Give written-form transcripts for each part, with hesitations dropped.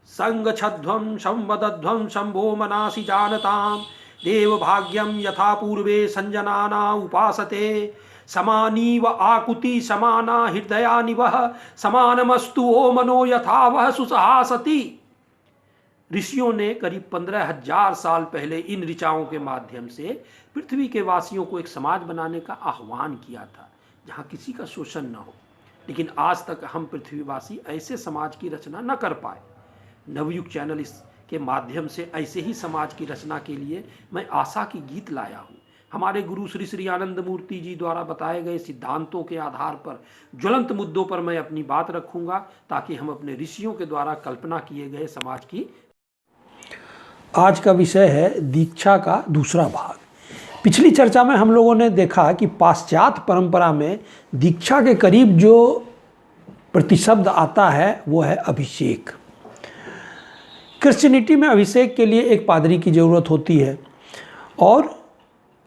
संगच्छध्वं संवदध्वं शंभो मनासि जानतां देव भाग्यम यथा पूर्वे संजनाना उपासते समानीव आकुति समाना हृदयानि वह समानमस्तु ओ मनो यथा वह सुसहासति। ऋषियों ने करीब 15,000 साल पहले इन ऋचाओं के माध्यम से पृथ्वी के वासियों को एक समाज बनाने का आह्वान किया था जहां किसी का शोषण न हो। लेकिन आज तक हम पृथ्वीवासी ऐसे समाज की रचना न कर पाए। नवयुग चैनल के माध्यम से ऐसे ही समाज की रचना के लिए मैं आशा की गीत लाया हूँ। हमारे गुरु श्री श्री आनंद मूर्ति जी द्वारा बताए गए सिद्धांतों के आधार पर ज्वलंत मुद्दों पर मैं अपनी बात रखूंगा ताकि हम अपने ऋषियों के द्वारा कल्पना किए गए समाज की। आज का विषय है दीक्षा का दूसरा भाग। पिछली चर्चा में हम लोगों ने देखा कि पाश्चात्य परंपरा में दीक्षा के करीब जो प्रतिशब्द आता है वो है अभिषेक। क्रिश्चियनिटी में अभिषेक के लिए एक पादरी की ज़रूरत होती है और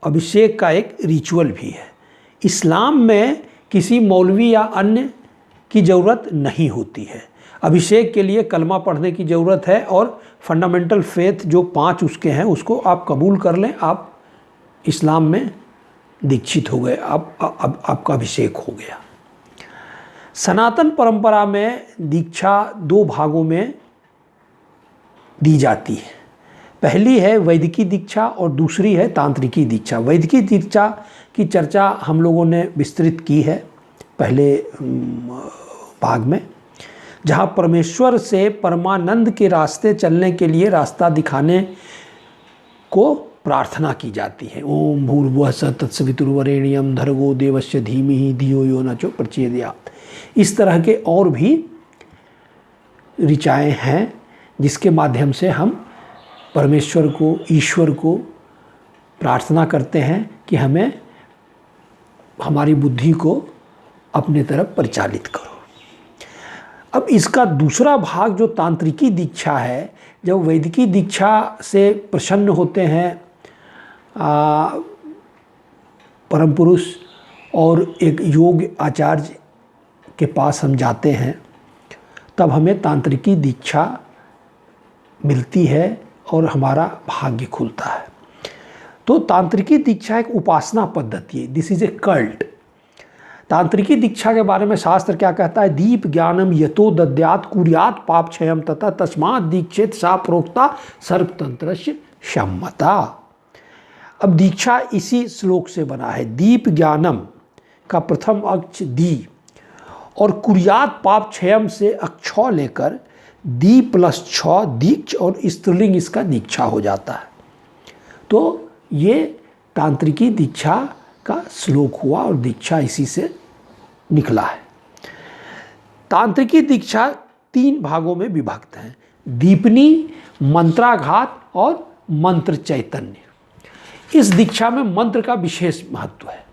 अभिषेक का एक रिचुअल भी है। इस्लाम में किसी मौलवी या अन्य की ज़रूरत नहीं होती है। अभिषेक के लिए कलमा पढ़ने की ज़रूरत है और फंडामेंटल फेथ जो 5 उसके हैं उसको आप कबूल कर लें, आप इस्लाम में दीक्षित हो गए, आपका अभिषेक हो गया। सनातन परंपरा में दीक्षा 2 भागों में दी जाती है। पहली है वैदिकी दीक्षा और दूसरी है तांत्रिकी दीक्षा। वैदिकी दीक्षा की चर्चा हम लोगों ने विस्तृत की है पहले भाग में, जहाँ परमेश्वर से परमानंद के रास्ते चलने के लिए रास्ता दिखाने को प्रार्थना की जाती है। ओम भूर्भुवः स्वः तत्सवितुर्वरेण्यं भर्गो देवस्य धीमहि धियो यो न प्रचोदयात्। इस तरह के और भी ऋचाएँ हैं जिसके माध्यम से हम परमेश्वर को, ईश्वर को प्रार्थना करते हैं कि हमें, हमारी बुद्धि को अपने तरफ परिचालित करो। अब इसका दूसरा भाग जो तांत्रिकी दीक्षा है, जब वैदिकी दीक्षा से प्रसन्न होते हैं परम पुरुष और एक योग आचार्य के पास हम जाते हैं, तब हमें तांत्रिकी दीक्षा मिलती है और हमारा भाग्य खुलता है। तो तांत्रिकी दीक्षा एक उपासना पद्धति है। This is a cult. तांत्रिकी दीक्षा के बारे में शास्त्र क्या कहता है? दीप ज्ञानम यतो दद्यात् कुर्यात् पाप क्षयम तथा तस्मात् दीक्षित सा प्रोक्ता सर्वतंत्रस्य सम्मता। अब दीक्षा इसी श्लोक से बना है। दीप ज्ञानम का प्रथम अक्ष दी और कुर्यात् पाप क्षयम से अक्ष लेकर दी प्लस छ दीक्ष और स्त्रीलिंग इसका दीक्षा हो जाता है। तो ये तांत्रिकी दीक्षा का श्लोक हुआ और दीक्षा इसी से निकला है। तांत्रिकी दीक्षा 3 भागों में विभक्त है: दीपनी, मंत्राघात और मंत्र चैतन्य। इस दीक्षा में मंत्र का विशेष महत्व है।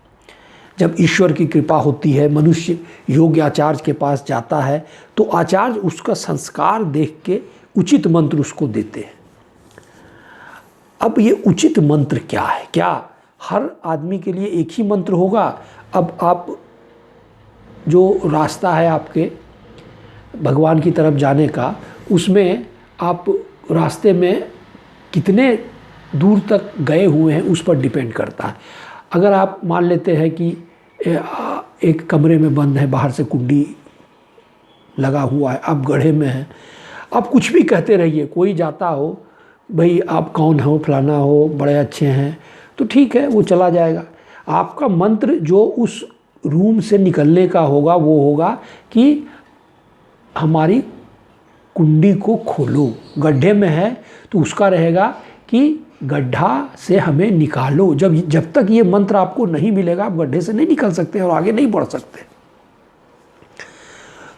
जब ईश्वर की कृपा होती है, मनुष्य योग्य आचार्य के पास जाता है तो आचार्य उसका संस्कार देख के उचित मंत्र उसको देते हैं। अब ये उचित मंत्र क्या है? क्या हर आदमी के लिए एक ही मंत्र होगा? अब आप जो रास्ता है आपके भगवान की तरफ जाने का, उसमें आप रास्ते में कितने दूर तक गए हुए हैं उस पर डिपेंड करता है। अगर आप मान लेते हैं कि एक कमरे में बंद है, बाहर से कुंडी लगा हुआ है, आप गड्ढे में हैं, आप कुछ भी कहते रहिए, कोई जाता हो, भाई आप कौन हो, फलाना हो, बड़े अच्छे हैं, तो ठीक है, वो चला जाएगा। आपका मंत्र जो उस रूम से निकलने का होगा वो होगा कि हमारी कुंडी को खोलो। गड्ढे में है तो उसका रहेगा कि गड्ढा से हमें निकालो। जब तक ये मंत्र आपको नहीं मिलेगा आप गड्ढे से नहीं निकल सकते और आगे नहीं बढ़ सकते।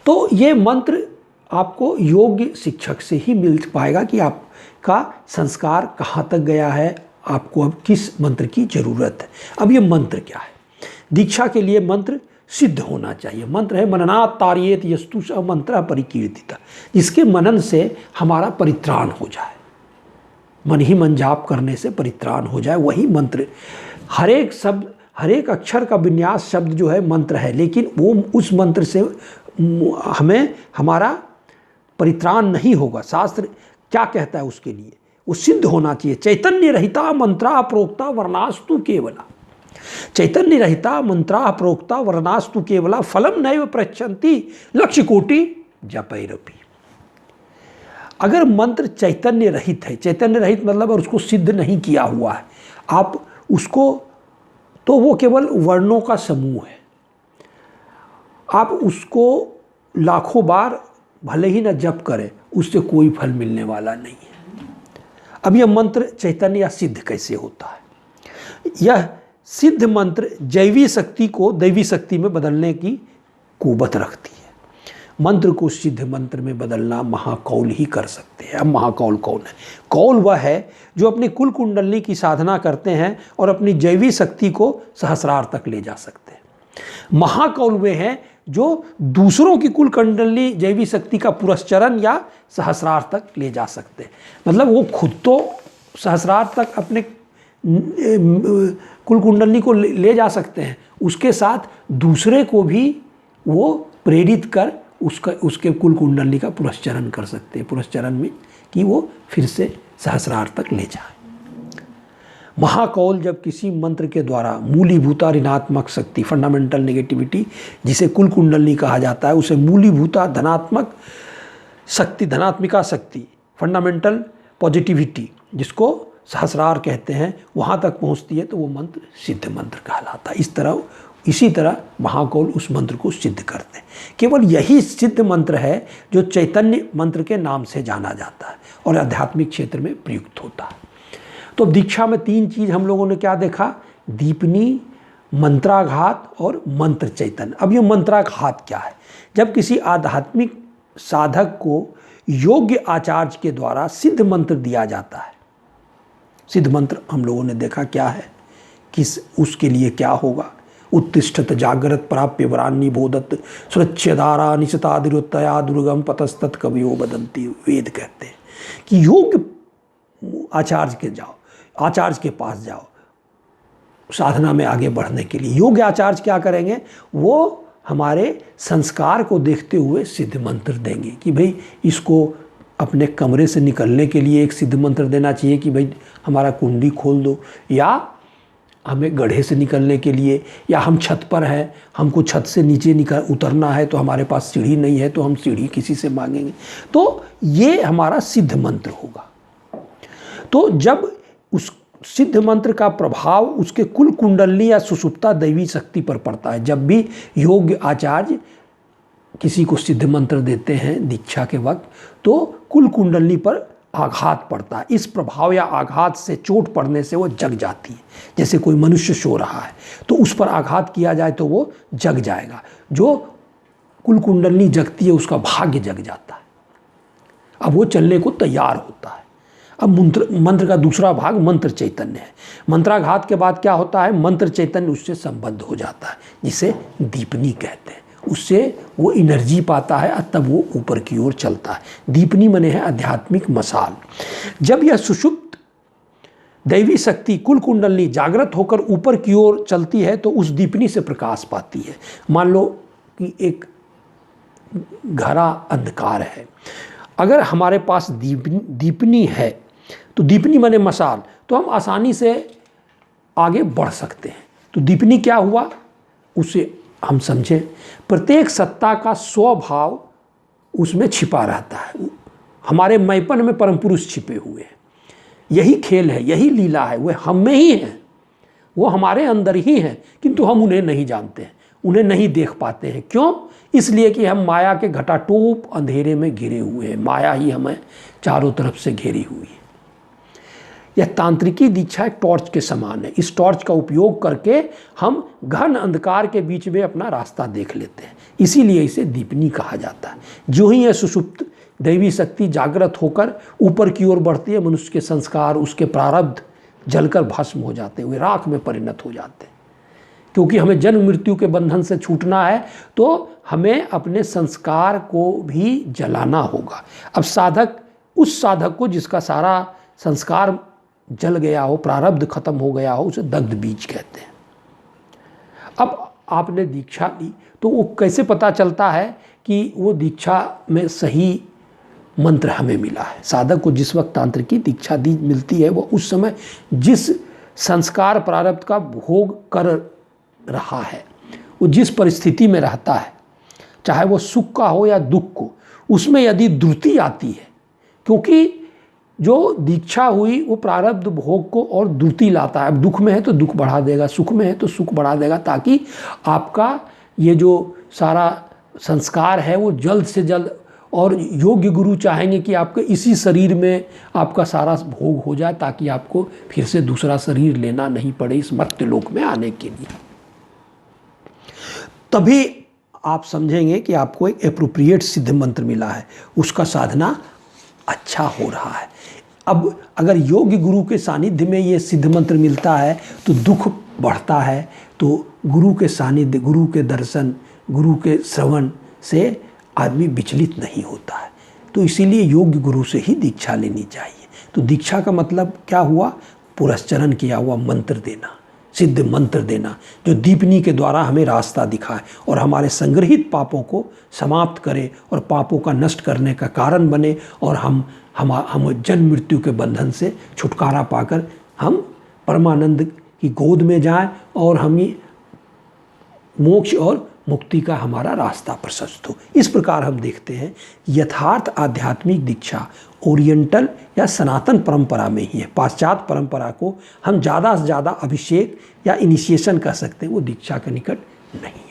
तो ये मंत्र आपको योग्य शिक्षक से ही मिल पाएगा कि आपका संस्कार कहाँ तक गया है, आपको अब किस मंत्र की ज़रूरत है। अब ये मंत्र क्या है? दीक्षा के लिए मंत्र सिद्ध होना चाहिए। मंत्र है मननात् तारयेत यस्तु स मंत्र परिकीर्तिता, जिसके मनन से हमारा परित्राण हो जाए, मन ही मन जाप करने से परित्राण हो जाए, वही मंत्र। हर एक शब्द, हर एक अक्षर का विन्यास शब्द जो है मंत्र है, लेकिन वो उस मंत्र से हमें हमारा परित्राण नहीं होगा। शास्त्र क्या कहता है उसके लिए? वो सिद्ध होना चाहिए। चैतन्य रहिता मंत्रा प्रोक्ता वर्णास्तु केवला, चैतन्य रहिता मंत्रा प्रोक्ता वर्णास्तु केवला, फलम नैव प्रयच्छन्ति लक्ष्य कोटि जपैरपि। अगर मंत्र चैतन्य रहित है, चैतन्य रहित मतलब और उसको सिद्ध नहीं किया हुआ है आप उसको, तो वो केवल वर्णों का समूह है। आप उसको लाखों बार भले ही न जप करें, उससे कोई फल मिलने वाला नहीं है। अब यह मंत्र चैतन्य या सिद्ध कैसे होता है? यह सिद्ध मंत्र दैवी शक्ति को दैवी शक्ति में बदलने की कुवत रखती है। मंत्र को सिद्ध मंत्र में बदलना महाकौल ही कर सकते हैं। अब महाकौल कौन है? कौल वह है जो अपनी कुल कुंडली की साधना करते हैं और अपनी दैवी शक्ति को सहस्रार तक ले जा सकते हैं। महाकौल वे हैं जो दूसरों की कुल कुंडली दैवी शक्ति का पुरस्चरण या सहस्रार तक ले जा सकते हैं। मतलब वो खुद तो सहस्रार तक अपने कुल कुंडली को ले जा सकते हैं, उसके साथ दूसरे को भी वो प्रेरित कर उसके कुल कुंडली का पुरस्चरण कर सकते हैं। पुरस्चरण में कि वो फिर से सहस्रार तक ले जाए। महाकौल जब किसी मंत्र के द्वारा मूलीभूता ऋणात्मक शक्ति, फंडामेंटल नेगेटिविटी जिसे कुल कुंडली कहा जाता है, उसे मूलीभूता धनात्मक शक्ति, धनात्मिका शक्ति, फंडामेंटल पॉजिटिविटी जिसको सहस्रार कहते हैं, वहाँ तक पहुँचती है तो वो मंत्र सिद्ध मंत्र कहलाता है। इसी तरह महाकौल उस मंत्र को सिद्ध करते हैं। केवल यही सिद्ध मंत्र है जो चैतन्य मंत्र के नाम से जाना जाता है और आध्यात्मिक क्षेत्र में प्रयुक्त होता है। तो दीक्षा में 3 चीज़ हम लोगों ने क्या देखा? दीपनी, मंत्राघात और मंत्र चैतन्य। अब ये मंत्राघात क्या है? जब किसी आध्यात्मिक साधक को योग्य आचार्य के द्वारा सिद्ध मंत्र दिया जाता है। सिद्ध मंत्र हम लोगों ने देखा क्या है, किस उसके लिए क्या होगा? उत्तिष्ठत जागृत प्राप्य वरान्नी बोधत सुरक्षदारा निशतादिरुत्तया दुर्गम पतस्तत् कवियो बदंती। वेद कहते हैं कि योग्य आचार्य के जाओ, आचार्य के पास जाओ साधना में आगे बढ़ने के लिए। योग्य आचार्य क्या करेंगे? वो हमारे संस्कार को देखते हुए सिद्ध मंत्र देंगे कि भाई इसको अपने कमरे से निकलने के लिए एक सिद्ध मंत्र देना चाहिए कि भाई हमारा कुंडी खोल दो, या हमें गड्ढे से निकलने के लिए, या हम छत पर हैं, हमको छत से नीचे उतरना है तो हमारे पास सीढ़ी नहीं है तो हम सीढ़ी किसी से मांगेंगे। तो ये हमारा सिद्ध मंत्र होगा। तो जब उस सिद्ध मंत्र का प्रभाव उसके कुल कुंडली या सुषुप्ता दैवी शक्ति पर पड़ता है, जब भी योग्य आचार्य किसी को सिद्ध मंत्र देते हैं दीक्षा के वक्त, तो कुल कुंडली पर आघात पड़ता है। इस प्रभाव या आघात से, चोट पड़ने से वो जग जाती है। जैसे कोई मनुष्य सो रहा है तो उस पर आघात किया जाए तो वो जग जाएगा। जो कुल कुंडली जगती है उसका भाग्य जग जाता है, अब वो चलने को तैयार होता है। अब मंत्र का दूसरा भाग मंत्र चैतन्य है। मंत्राघात के बाद क्या होता है? मंत्र चैतन्य उससे संबद्ध हो जाता है, जिसे दीपनी कहते हैं। उससे वो एनर्जी पाता है और तब वो ऊपर की ओर चलता है। दीपनी मने है आध्यात्मिक मसाल। जब यह सुषुप्त दैवी शक्ति कुल कुंडली जागृत होकर ऊपर की ओर चलती है तो उस दीपनी से प्रकाश पाती है। मान लो कि एक गहरा अंधकार है, अगर हमारे पास दीपनी है तो दीपनी मने मसाल, तो हम आसानी से आगे बढ़ सकते हैं। तो दीपनी क्या हुआ उसे हम समझें, प्रत्येक सत्ता का स्वभाव उसमें छिपा रहता है। हमारे मैपन में परम पुरुष छिपे हुए हैं। यही खेल है, यही लीला है, वे हम में ही हैं, वो हमारे अंदर ही हैं, किंतु हम उन्हें नहीं जानते हैं, उन्हें नहीं देख पाते हैं। क्यों? इसलिए कि हम माया के घटाटोप अंधेरे में घिरे हुए हैं। माया ही हमें चारों तरफ से घेरी हुई है। यह तांत्रिकी दीक्षा एक टॉर्च के समान है। इस टॉर्च का उपयोग करके हम घन अंधकार के बीच में अपना रास्ता देख लेते हैं, इसीलिए इसे दीपनी कहा जाता है। जो ही यह सुषुप्त दैवी शक्ति जागृत होकर ऊपर की ओर बढ़ती है, मनुष्य के संस्कार, उसके प्रारब्ध जलकर भस्म हो जाते हैं, वे राख में परिणत हो जाते हैं। क्योंकि हमें जन्म मृत्यु के बंधन से छूटना है तो हमें अपने संस्कार को भी जलाना होगा। अब उस साधक को जिसका सारा संस्कार जल गया हो, प्रारब्ध खत्म हो गया हो, उसे दग्ध बीज कहते हैं। अब आपने दीक्षा ली तो वो कैसे पता चलता है कि वो दीक्षा में सही मंत्र हमें मिला है। साधक को जिस वक्त तांत्रिकी दीक्षा दी मिलती है वो उस समय जिस संस्कार प्रारब्ध का भोग कर रहा है, वो जिस परिस्थिति में रहता है, चाहे वो सुख का हो या दुख को, उसमें यदि द्रुति आती है, क्योंकि जो दीक्षा हुई वो प्रारब्ध भोग को और द्रुति लाता है। अब दुख में है तो दुख बढ़ा देगा, सुख में है तो सुख बढ़ा देगा, ताकि आपका ये जो सारा संस्कार है वो जल्द से जल्द, और योग्य गुरु चाहेंगे कि आपके इसी शरीर में आपका सारा भोग हो जाए, ताकि आपको फिर से दूसरा शरीर लेना नहीं पड़े इस मर्त्य लोक में आने के लिए। तभी आप समझेंगे कि आपको एक एप्रोप्रिएट सिद्ध मंत्र मिला है, उसका साधना अच्छा हो रहा है। अब अगर योग्य गुरु के सानिध्य में ये सिद्ध मंत्र मिलता है तो दुख बढ़ता है, तो गुरु के सानिध्य, गुरु के दर्शन, गुरु के श्रवण से आदमी विचलित नहीं होता है। तो इसीलिए योग्य गुरु से ही दीक्षा लेनी चाहिए। तो दीक्षा का मतलब क्या हुआ? पुरस्चरण किया हुआ मंत्र देना, सिद्ध मंत्र देना, जो दीपनी के द्वारा हमें रास्ता दिखाए और हमारे संग्रहित पापों को समाप्त करे और पापों का नष्ट करने का कारण बने, और हम जन्म मृत्यु के बंधन से छुटकारा पाकर हम परमानंद की गोद में जाएं और हम मोक्ष और मुक्ति का हमारा रास्ता प्रशस्त हो। इस प्रकार हम देखते हैं यथार्थ आध्यात्मिक दीक्षा ओरिएंटल या सनातन परंपरा में ही है। पाश्चात्य परंपरा को हम ज़्यादा से ज़्यादा अभिषेक या इनिशिएशन कह सकते हैं, वो दीक्षा के निकट नहीं है।